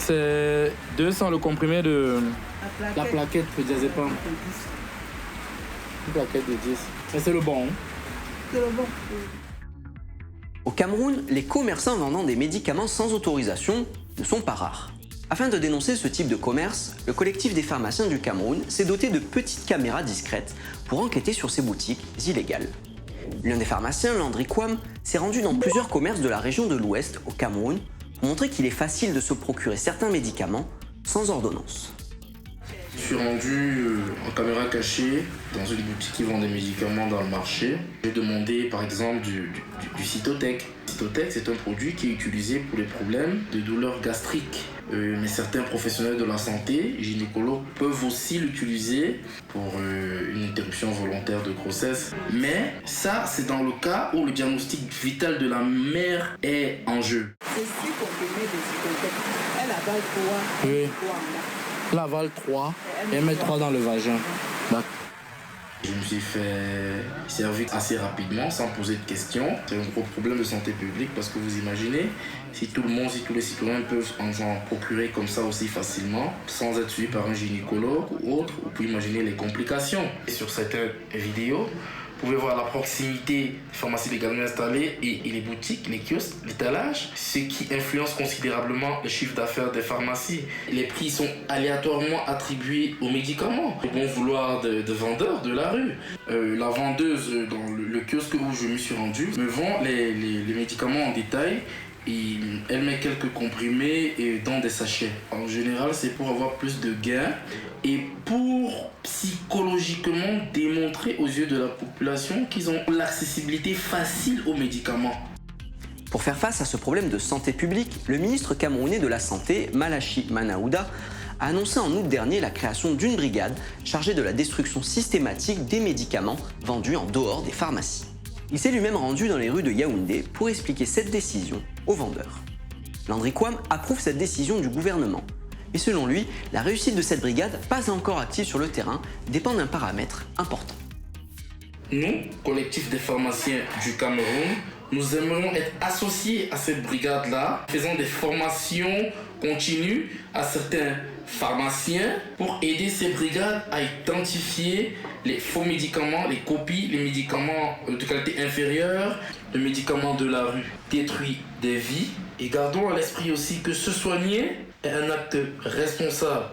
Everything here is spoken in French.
C'est 200 le comprimé de la plaquette de diazépam. Une plaquette de 10. Mais c'est le bon. Hein? C'est le bon. Au Cameroun, les commerçants vendant des médicaments sans autorisation ne sont pas rares. Afin de dénoncer ce type de commerce, le collectif des pharmaciens du Cameroun s'est doté de petites caméras discrètes pour enquêter sur ces boutiques illégales. L'un des pharmaciens, Landry Kwam, s'est rendu dans plusieurs commerces de la région de l'Ouest, au Cameroun, pour montrer qu'il est facile de se procurer certains médicaments sans ordonnance. Je suis rendu en caméra cachée dans une boutique qui vend des médicaments dans le marché. J'ai demandé par exemple du Cytotec. Cytotec, c'est un produit qui est utilisé pour les problèmes de douleurs gastriques. Mais certains professionnels de la santé, gynécologues, peuvent aussi l'utiliser pour une interruption volontaire de grossesse. Mais ça, c'est dans le cas où le diagnostic vital de la mère est en jeu. C'est 6 comprimés de Cytotec. Elle avale 3. Oui. Elle avale 3 et elle met 3 dans le vagin. Je me suis fait servir assez rapidement, sans poser de questions. C'est un gros problème de santé publique parce que vous imaginez, si tous les citoyens peuvent en procurer comme ça aussi facilement, sans être suivis par un gynécologue ou autre, vous pouvez imaginer les complications. Et sur cette vidéo, vous pouvez voir la proximité des pharmacies légalement installées et les boutiques, les kiosques, l'étalage, ce qui influence considérablement le chiffre d'affaires des pharmacies. Les prix sont aléatoirement attribués aux médicaments, au bon vouloir de vendeurs de la rue. La vendeuse dans le kiosque où je me suis rendu me vend les médicaments en détail. Et elle met quelques comprimés dans des sachets. En général, c'est pour avoir plus de gains et pour psychologiquement démontrer aux yeux de la population qu'ils ont l'accessibilité facile aux médicaments. Pour faire face à ce problème de santé publique, le ministre camerounais de la Santé, Malachi Manaouda, a annoncé en août dernier la création d'une brigade chargée de la destruction systématique des médicaments vendus en dehors des pharmacies. Il s'est lui-même rendu dans les rues de Yaoundé pour expliquer cette décision aux vendeurs. Landry Kwam approuve cette décision du gouvernement. Et selon lui, la réussite de cette brigade, pas encore active sur le terrain, dépend d'un paramètre important. Nous, collectif des pharmaciens du Cameroun, nous aimerions être associés à cette brigade-là, faisant des formations continues à certains pharmaciens pour aider ces brigades à identifier les faux médicaments, les copies, les médicaments de qualité inférieure, le médicament de la rue détruit des vies. Et gardons à l'esprit aussi que se soigner est un acte responsable.